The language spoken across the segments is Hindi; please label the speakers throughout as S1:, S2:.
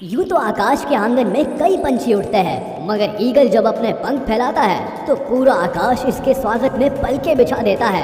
S1: यूं तो आकाश के आंगन में कई पंछी उड़ते हैं, मगर ईगल जब अपने पंख फैलाता है तो पूरा आकाश इसके स्वागत में पलके बिछा देता है।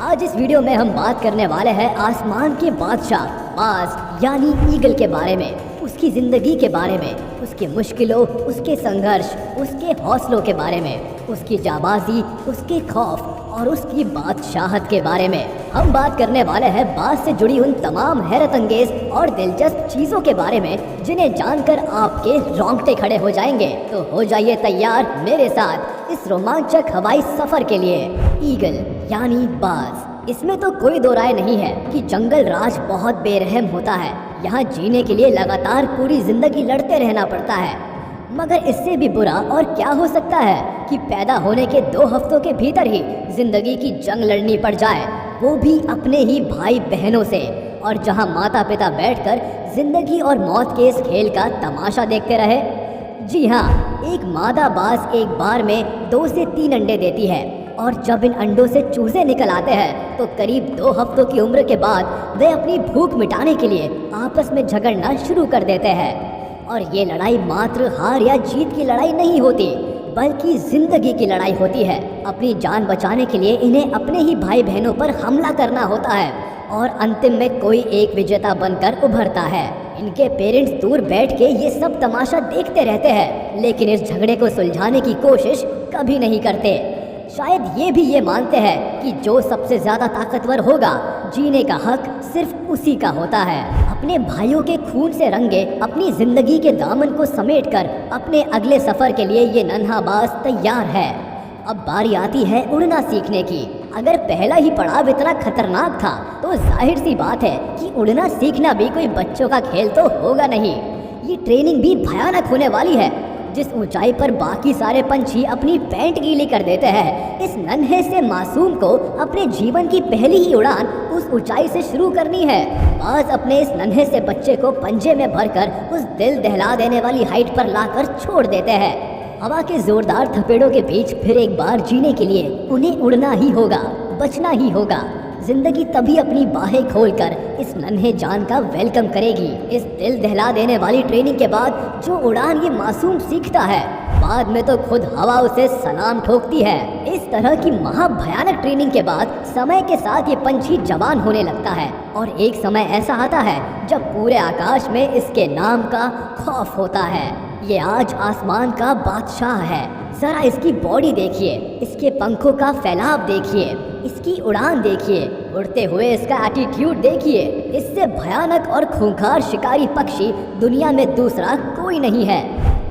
S1: आज इस वीडियो में हम बात करने वाले हैं आसमान के बादशाह बाज यानी ईगल के बारे में, उसकी जिंदगी के बारे में, उसकी मुश्किलों, उसके संघर्ष, उसके हौसलों के बारे में, उसकी जाबाजी, उसके खौफ और उसकी बादशाहत के बारे में। हम बात करने वाले हैं बाज से जुड़ी उन तमाम हैरत अंगेज और दिलचस्प चीजों के बारे में जिन्हें जानकर आपके रोंगटे खड़े हो जाएंगे। तो हो जाइए तैयार मेरे साथ इस रोमांचक हवाई सफर के लिए। ईगल यानी बाज, इसमें तो कोई दो राय नहीं है कि जंगल राज बहुत बेरहम होता है। यहाँ जीने के लिए लगातार पूरी जिंदगी लड़ते रहना पड़ता है। मगर इससे भी बुरा और क्या हो सकता है कि पैदा होने के 2 हफ्तों के भीतर ही जिंदगी की जंग लड़नी पड़ जाए, वो भी अपने ही भाई बहनों से। और जहाँ माता पिता बैठकर जिंदगी और मौत के इस खेल का तमाशा देखते रहे। जी हाँ, एक मादा बाज एक बार में 2 से 3 अंडे देती है और जब इन अंडों से चूजे निकल आते हैं तो करीब 2 हफ्तों की उम्र के बाद वे अपनी भूख मिटाने के लिए आपस में झगड़ना शुरू कर देते हैं। और ये लड़ाई मात्र हार या जीत की लड़ाई नहीं होती, बल्कि जिंदगी की लड़ाई होती है। अपनी जान बचाने के लिए इन्हें अपने ही भाई बहनों पर हमला करना होता है और अंतिम में कोई एक विजेता बनकर उभरता है। इनके पेरेंट्स दूर बैठ के ये सब तमाशा देखते रहते हैं, लेकिन इस झगड़े को सुलझाने की कोशिश कभी नहीं करते। शायद ये भी ये मानते हैं कि जो सबसे ज्यादा ताकतवर होगा, जीने का हक सिर्फ उसी का होता है। अपने भाइयों के खून से रंगे अपनी जिंदगी के दामन को समेटकर अपने अगले सफर के लिए ये नन्हा बाज तैयार है। अब बारी आती है उड़ना सीखने की। अगर पहला ही पड़ाव इतना खतरनाक था तो जाहिर सी बात है कि उड़ना सीखना भी कोई बच्चों का खेल तो होगा नहीं। ये ट्रेनिंग भी भयानक होने वाली है। जिस ऊंचाई पर बाकी सारे पंछी अपनी पैंट गीली कर देते हैं, इस नन्हे से मासूम को अपने जीवन की पहली ही उड़ान उस ऊंचाई से शुरू करनी है। बाज अपने इस नन्हे से बच्चे को पंजे में भरकर उस दिल दहला देने वाली हाइट पर लाकर छोड़ देते हैं। हवा के जोरदार थपेड़ों के बीच फिर एक बार जीने के लिए उन्हें उड़ना ही होगा, बचना ही होगा। जिंदगी तभी अपनी बाहें खोलकर इस नन्हे जान का वेलकम करेगी। इस दिल दहला देने वाली ट्रेनिंग के बाद जो उड़ान ये मासूम सीखता है, बाद में तो खुद हवा उसे सलाम ठोकती है। इस तरह की महाभयानक ट्रेनिंग के बाद समय के साथ ये पंछी जवान होने लगता है और एक समय ऐसा आता है जब पूरे आकाश में इसके नाम का खौफ होता है। ये आज आसमान का बादशाह है। जरा इसकी बॉडी देखिए, इसके पंखों का फैलाव देखिए, इसकी उड़ान देखिए, उड़ते हुए इसका एटीट्यूड देखिए। इससे भयानक और खूंखार शिकारी पक्षी दुनिया में दूसरा कोई नहीं है।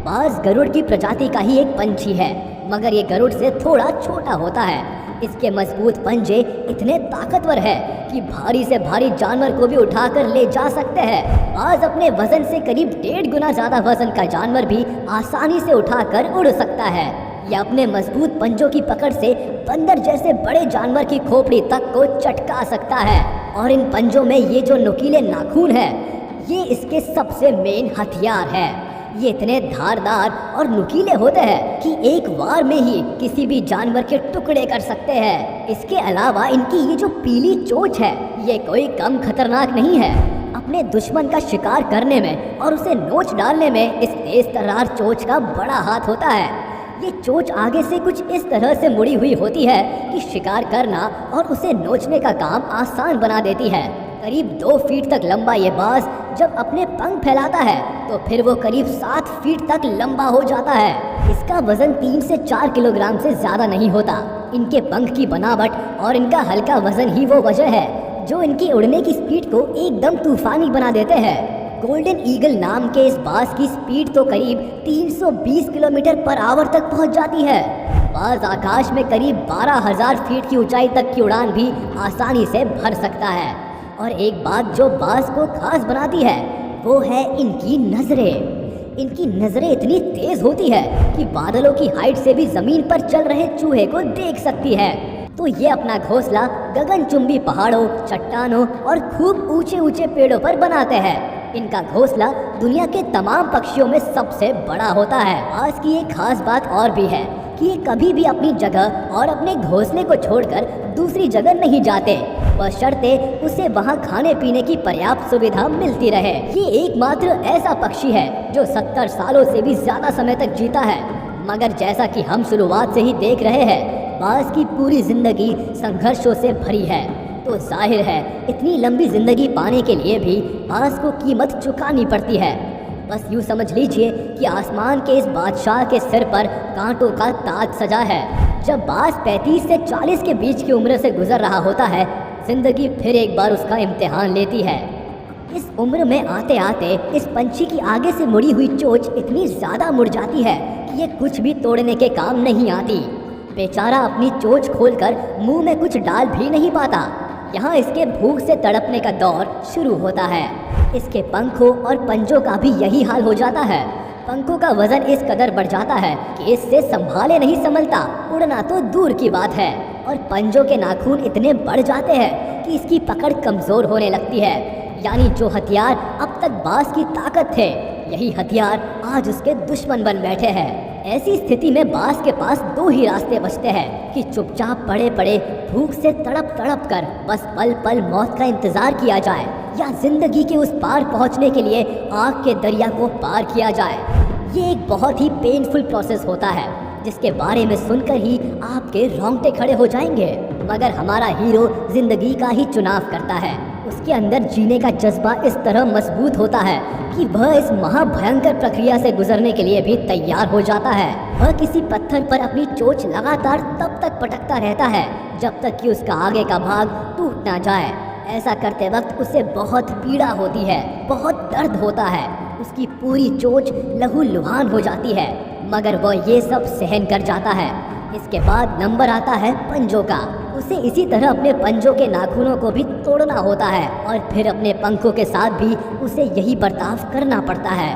S1: बाज गरुड़ की प्रजाति का ही एक पंछी है, मगर ये गरुड़ से थोड़ा छोटा होता है। इसके मजबूत पंजे इतने ताकतवर है कि भारी से भारी जानवर को भी उठाकर ले जा सकते हैं। बाज अपने वजन से करीब 1.5 गुना ज्यादा वजन का जानवर भी आसानी से उठाकर उड़ सकता है। यह अपने मजबूत पंजों की पकड़ से बंदर जैसे बड़े जानवर की खोपड़ी तक को चटका सकता है। और इन पंजों में ये जो नुकीले नाखून है, ये इसके सबसे मेन हथियार है। ये इतने धारदार और नुकीले होते हैं कि एक बार में ही किसी भी जानवर के टुकड़े कर सकते हैं। इसके अलावा इनकी ये जो पीली चोंच है, ये कोई कम खतरनाक नहीं है। अपने दुश्मन का शिकार करने में और उसे नोच डालने में इस तेज तर्रार चोंच का बड़ा हाथ होता है। ये चोंच आगे से कुछ इस तरह से मुड़ी हुई होती है कि शिकार करना और उसे नोचने का काम आसान बना देती है। करीब 2 फीट तक लंबा ये बाज जब अपने पंख फैलाता है तो फिर वो करीब 7 फीट तक लंबा हो जाता है। इसका वजन 3 से 4 किलोग्राम से ज्यादा नहीं होता। इनके पंख की बनावट और इनका हल्का वजन ही वो वजह है जो इनकी उड़ने की स्पीड को एकदम तूफानी बना देते हैं। गोल्डन ईगल नाम के इस बाज की स्पीड तो करीब 320 किलोमीटर पर आवर तक पहुंच जाती है। बाज आकाश में करीब 12,000 फीट की ऊंचाई तक की उड़ान भी आसानी से भर सकता है। और एक बात जो बाज को खास बनाती है वो है इनकी नजरें। इनकी नजरें इतनी तेज होती है कि बादलों की हाइट से भी जमीन पर चल रहे चूहे को देख सकती है। तो ये अपना घोंसला गगनचुंबी पहाड़ों, चट्टानों और खूब ऊंचे ऊंचे पेड़ों पर बनाते हैं। इनका घोंसला दुनिया के तमाम पक्षियों में सबसे बड़ा होता है। आज की एक खास बात और भी है कि ये कभी भी अपनी जगह और अपने घोंसले को छोड़कर दूसरी जगह नहीं जाते। बशर्ते उसे वहाँ खाने पीने की पर्याप्त सुविधा मिलती रहे। ये एकमात्र ऐसा पक्षी है जो 70 सालों से भी ज्यादा समय तक जीता है। मगर जैसा कि हम शुरुआत से ही देख रहे हैं, बाज की पूरी जिंदगी संघर्षों से भरी है। तो जाहिर है इतनी लंबी जिंदगी पाने के लिए भी बाज को कीमत चुकानी पड़ती है। बस यूँ समझ लीजिए कि आसमान के इस बादशाह के सिर पर कांटों का ताज सजा है। जब बाज 35 से 40 के बीच की उम्र से गुजर रहा होता है, जिंदगी फिर एक बार उसका इम्तिहान लेती है। इस उम्र में आते आते इस पंछी की आगे से मुड़ी हुई चोंच इतनी ज़्यादा मुड़ जाती है कि ये कुछ भी तोड़ने के काम नहीं आती। बेचारा अपनी चोंच खोलकर मुंह में कुछ डाल भी नहीं पाता। यहाँ इसके भूख से तड़पने का दौर शुरू होता है। इसके पंखों और पंजों का भी यही हाल हो जाता है। पंखों का वजन इस कदर बढ़ जाता है कि इससे संभाले नहीं संभलता, उड़ना तो दूर की बात है। और पंजों के नाखून इतने बढ़ जाते हैं कि इसकी पकड़ कमज़ोर होने लगती है। यानी जो हथियार अब तक बाज की ताकत थे, यही हथियार आज उसके दुश्मन बन बैठे हैं। ऐसी स्थिति में बाज के पास दो ही रास्ते बचते हैं कि चुपचाप पड़े पड़े भूख से तड़प तड़प कर बस पल पल मौत का इंतजार किया जाए, या जिंदगी के उस पार पहुंचने के लिए आग के दरिया को पार किया जाए। ये एक बहुत ही पेनफुल प्रोसेस होता है जिसके बारे में सुनकर ही आपके रोंगटे खड़े हो जाएंगे। मगर हमारा हीरो जिंदगी का ही चुनाव करता है। उसके अंदर जीने का जज्बा इस तरह मजबूत होता है कि वह इस महाभयंकर प्रक्रिया से गुजरने के लिए भी तैयार हो जाता है। वह किसी पत्थर पर अपनी चोंच लगातार तब तक पटकता रहता है जब तक कि उसका आगे का भाग टूट ना जाए। ऐसा करते वक्त उसे बहुत पीड़ा होती है, बहुत दर्द होता है। उसकी पूरी चोंच लहूलुहान हो जाती है, मगर वह ये सब सहन कर जाता है। इसके बाद नंबर आता है पंजों का। उसे इसी तरह अपने पंजों के नाखूनों को भी तोड़ना होता है और फिर अपने पंखों के साथ भी उसे यही बर्ताव करना पड़ता है।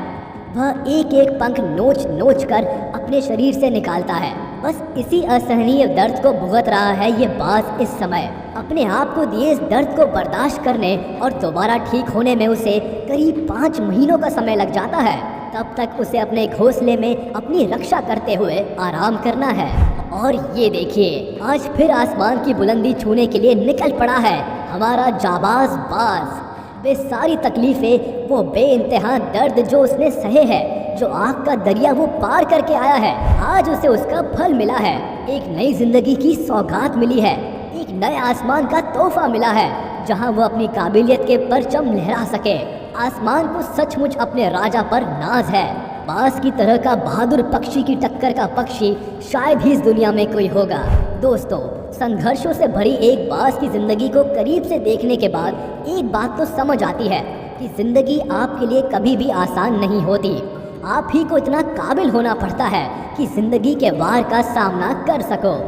S1: वह एक एक पंख नोच नोच कर अपने शरीर से निकालता है। बस इसी असहनीय दर्द को भुगत रहा है ये बाज इस समय। अपने आप को दिए इस दर्द को बर्दाश्त करने और दोबारा ठीक होने में उसे करीब 5 महीनों का समय लग जाता है। तब तक उसे अपने घोंसले में अपनी रक्षा करते हुए आराम करना है। और ये देखिए, आज फिर आसमान की बुलंदी छूने के लिए निकल पड़ा है हमारा जाबाज बाज। वे सारी तकलीफें, वो बेइंतहा दर्द जो उसने सहे है, जो आग का दरिया वो पार करके आया है, आज उसे उसका फल मिला है। एक नई जिंदगी की सौगात मिली है, एक नए आसमान का तोहफा मिला है जहां वो अपनी काबिलियत के परचम लहरा सके। आसमान को सचमुच अपने राजा पर नाज है। बाज की तरह का बहादुर पक्षी की टक्कर का पक्षी शायद ही इस दुनिया में कोई होगा। दोस्तों, संघर्षों से भरी एक बाज की जिंदगी को करीब से देखने के बाद एक बात तो समझ आती है कि जिंदगी आपके लिए कभी भी आसान नहीं होती। आप ही को इतना काबिल होना पड़ता है कि जिंदगी के वार का सामना कर सको।